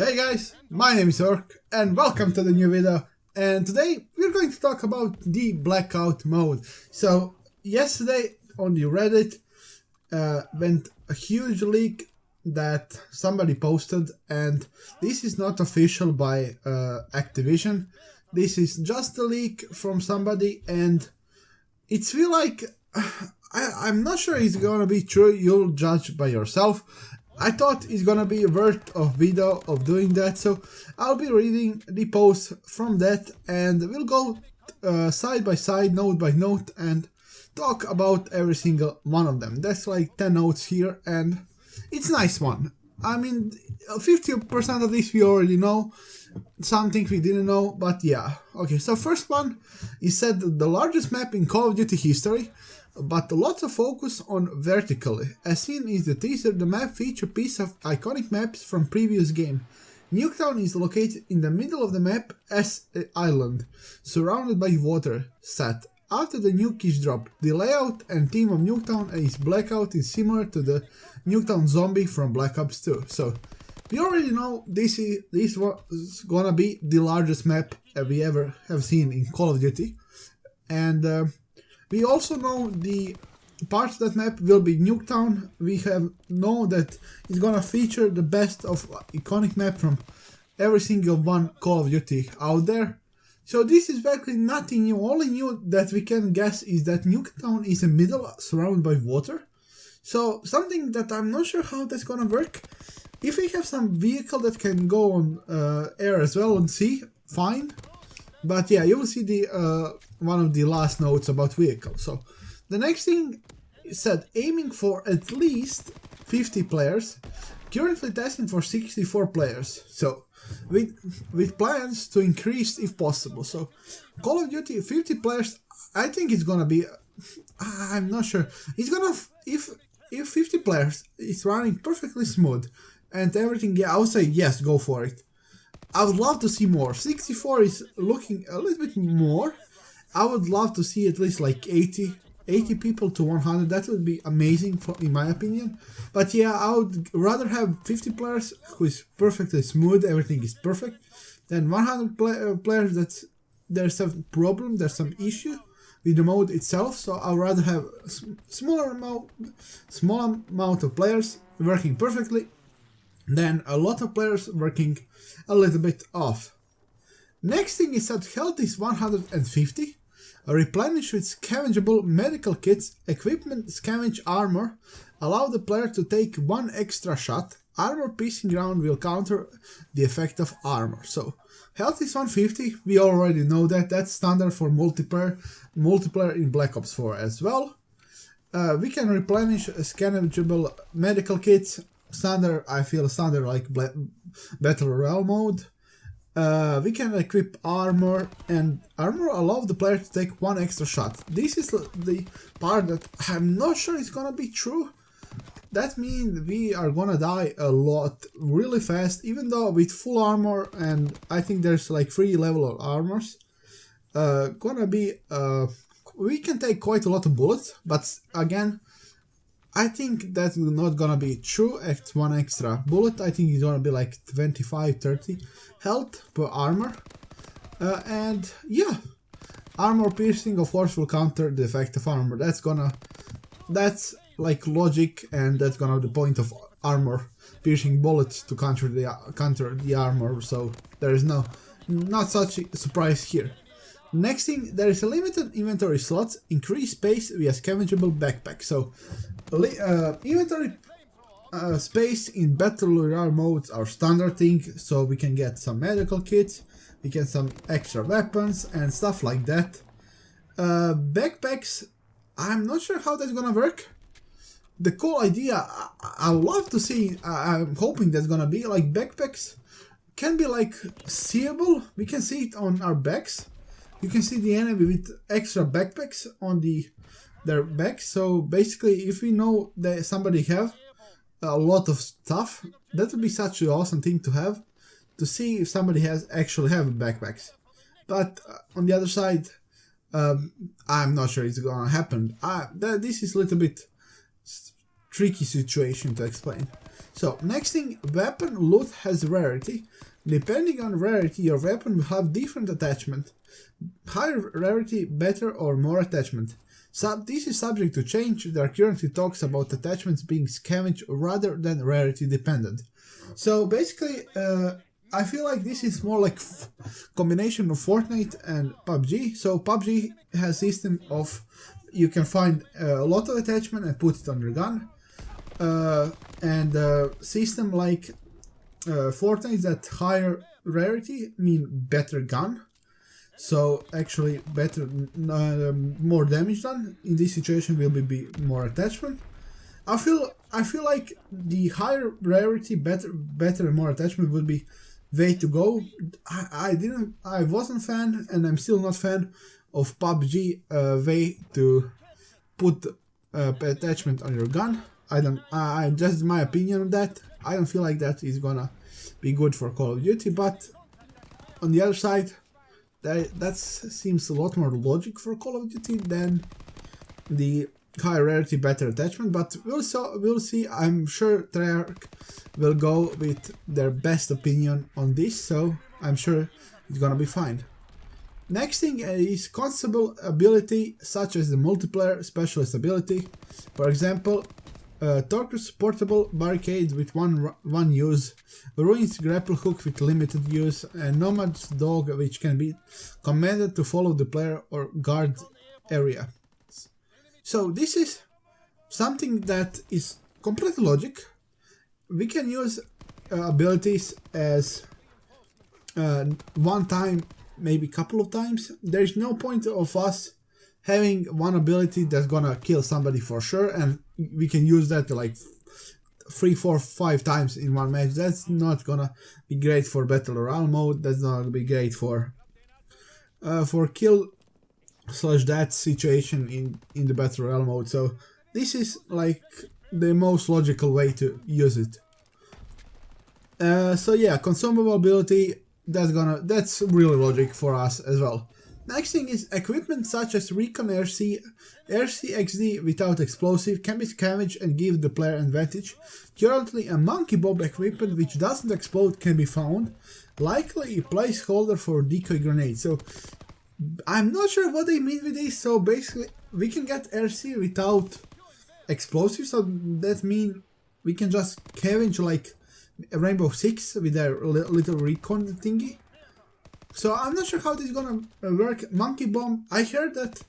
Hey guys, my name is Ork and welcome to the new video, and today we're going to talk about the Blackout mode. So yesterday on the Reddit went a huge leak that somebody posted, and this is not official by Activision. This is just a leak from somebody, and it's feel like I'm not sure it's gonna be true. You'll judge by yourself. I thought it's gonna be worth of video of doing that, so I'll be reading the post from that, and we'll go side by side, note by note, and talk about every single one of them. That's like 10 notes here, and it's a nice one. I mean, 50% of this we already know, some things we didn't know, but yeah. Okay, so first one is said the largest map in Call of Duty history, but lots of focus on vertically. As seen in the teaser, the map features a piece of iconic maps from previous game. Nuketown is located in the middle of the map as an island, surrounded by water, set. After the nuke is dropped, the layout and theme of Nuketown is Blackout is similar to the Nuketown zombie from Black Ops 2. So, we already know this was gonna be the largest map we ever have seen in Call of Duty. And we also know the part of that map will be Nuketown. We know that it's gonna feature the best of iconic map from every single one Call of Duty out there. So this is basically nothing new. Only new that we can guess is that Nuketown is in the middle, surrounded by water. So something that I'm not sure how that's gonna work. If we have some vehicle that can go on air as well and sea, fine. But yeah, you will see the one of the last notes about vehicles. So the next thing is said aiming for at least 50 players, currently testing for 64 players. So with plans to increase if possible. So Call of Duty 50 players, I think it's gonna be, I'm not sure. It's gonna, if 50 players is running perfectly smooth and everything, yeah, I would say yes, go for it. I would love to see more. 64 is looking a little bit more. I would love to see at least like 80 people to 100. That would be amazing in my opinion. But yeah, I would rather have 50 players who is perfectly smooth, everything is perfect, than 100 players that there's a problem, there's some issue with the mode itself. So I'd rather have a small amount of players working perfectly than a lot of players working a little bit off. Next thing is that health is 150, replenish with scavengeable medical kits, equipment, scavenge armor, allow the player to take one extra shot, armor piercing round will counter the effect of armor. So health is 150, we already know that, that's standard for multiplayer in Black Ops 4 as well. We can replenish scavengeable medical kits, standard, I feel standard like Battle Royale mode. We can equip armor, and armor allows the player to take one extra shot. This is the part that I'm not sure is gonna be true. That means we are gonna die a lot really fast, even though with full armor, and I think there's like 3 level of armors, gonna be, we can take quite a lot of bullets, but again, I think that's not gonna be true at one extra bullet. I think it's gonna be like 25-30 health per armor. And yeah, armor piercing of course will counter the effect of armor. That's like logic, and that's gonna be the point of armor piercing bullets to counter the armor. So there is not such a surprise here. Next thing, there is a limited inventory slots, increase space via scavengeable backpack. So inventory space in Battle Royale modes are standard thing, so we can get some medical kits, we get some extra weapons and stuff like that. Backpacks, I'm not sure how that's gonna work. The cool idea, I would love to see, I'm hoping that's gonna be like backpacks can be like seeable, we can see it on our backs. You can see the enemy with extra backpacks on their backs. So basically, if we know that somebody have a lot of stuff, that would be such an awesome thing to have, to see if somebody actually have backpacks. But on the other side, I'm not sure it's gonna happen. This is a little bit tricky situation to explain. So next thing, weapon loot has rarity. Depending on rarity, your weapon will have different attachment. Higher rarity, better or more attachment. This is subject to change. There are currently talks about attachments being scavenged rather than rarity dependent. So basically, I feel like this is more like combination of Fortnite and PUBG. So PUBG has system of you can find a lot of attachment and put it on your gun. And system like Fortnite that higher rarity mean better gun. So actually better, more damage done. In this situation will be more attachment. I feel like the higher rarity, better and more attachment would be way to go. I wasn't fan, and I'm still not fan of PUBG way to put attachment on your gun. I just my opinion on that. I don't feel like that is gonna be good for Call of Duty, but on the other side, that seems a lot more logic for Call of Duty than the high rarity better attachment, but we'll see. I'm sure Treyarch will go with their best opinion on this, so I'm sure it's gonna be fine. Next thing is constable ability, such as the multiplayer specialist ability. For example, Torcus portable barricade with one use, Ruins grapple hook with limited use, and Nomad's dog, which can be commanded to follow the player or guard area. So this is something that is completely logic. We can use abilities as one time, maybe couple of times. There's no point of us having one ability that's gonna kill somebody for sure, and we can use that like 3, 4, 5 times in one match. That's not gonna be great for Battle Royale mode. That's not gonna be great for kill/death situation in the Battle Royale mode. So this is like the most logical way to use it. So yeah, consumable ability, that's really logic for us as well. Next thing is equipment such as Recon RC XD without explosive can be scavenged and give the player advantage. Currently a monkey bomb equipment which doesn't explode can be found, likely a placeholder for decoy grenades. So I'm not sure what they mean with this. So basically we can get RC without explosives, so that means we can just scavenge like a Rainbow Six with their little recon thingy. So I'm not sure how this is gonna work. Monkey bomb, I heard that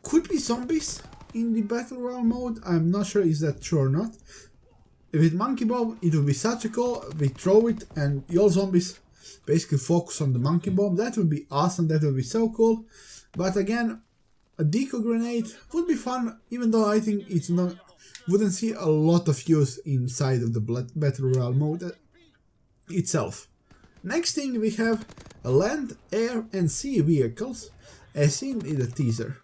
could be zombies in the Battle Royale mode. I'm not sure is that true or not. With monkey bomb, it would be such a cool. We throw it and all zombies basically focus on the monkey bomb. That would be awesome. That would be so cool. But again, a decoy grenade would be fun, even though I think it's not. Wouldn't see a lot of use inside of the Battle Royale mode itself. Next thing we have land, air and sea vehicles, as seen in the teaser.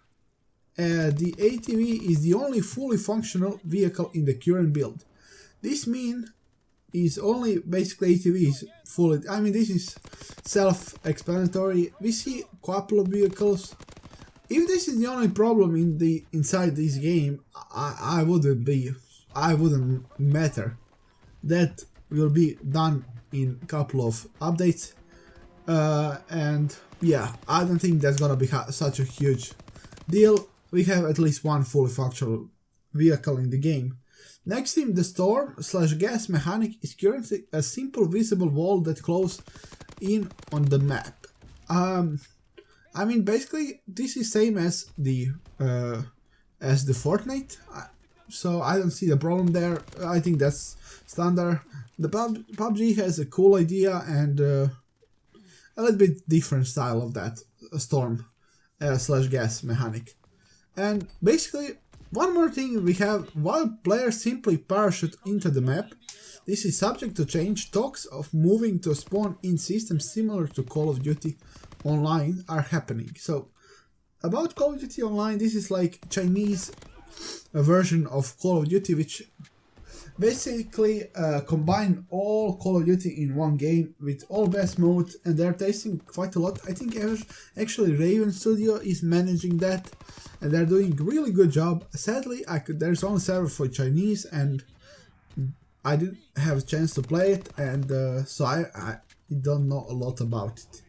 The ATV is the only fully functional vehicle in the current build. This means is only basically ATVs fully. I mean, this is self-explanatory. We see a couple of vehicles. If this is the only problem inside this game, I wouldn't matter. That will be done in a couple of updates. And yeah, I don't think that's gonna be such a huge deal. We have at least one fully functional vehicle in the game. Next thing, the storm/gas mechanic is currently a simple visible wall that closes in on the map. I mean, basically this is same as the Fortnite, so I don't see the problem there. I think that's standard. The PUBG has a cool idea and a little bit different style of that storm/gas mechanic. And basically, one more thing we have, while players simply parachute into the map, this is subject to change. Talks of moving to a spawn-in system similar to Call of Duty Online are happening. So, about Call of Duty Online, this is like Chinese version of Call of Duty, which basically combine all Call of Duty in one game with all best modes, and they're tasting quite a lot. I think actually Raven Studio is managing that, and they're doing a really good job. Sadly, there's only server for Chinese, and I didn't have a chance to play it, and so I don't know a lot about it.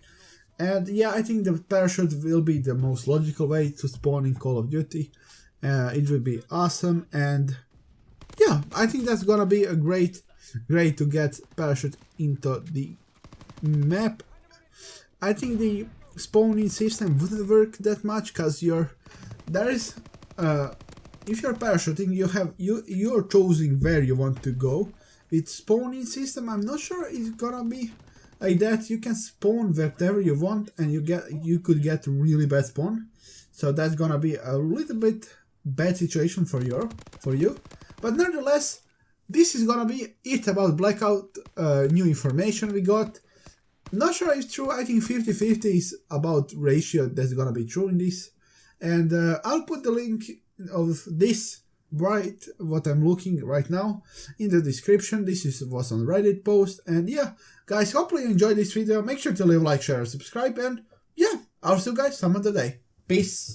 And yeah, I think the parachute will be the most logical way to spawn in Call of Duty. It will be awesome, and yeah, I think that's gonna be a great to get parachute into the map. I think the spawning system wouldn't work that much because if you're parachuting, you're choosing where you want to go. With spawning system, I'm not sure it's gonna be like that. You can spawn wherever you want, and you could get really bad spawn. So that's gonna be a little bit bad situation for you. But nonetheless, this is gonna be it about Blackout. New information we got. Not sure if it's true. I think 50-50 is about ratio that's gonna be true in this. And I'll put the link of this what I'm looking right now in the description. This was on Reddit post. And yeah, guys, hopefully you enjoyed this video. Make sure to leave a like, share, and subscribe. And yeah, I'll see you guys some other day. Peace.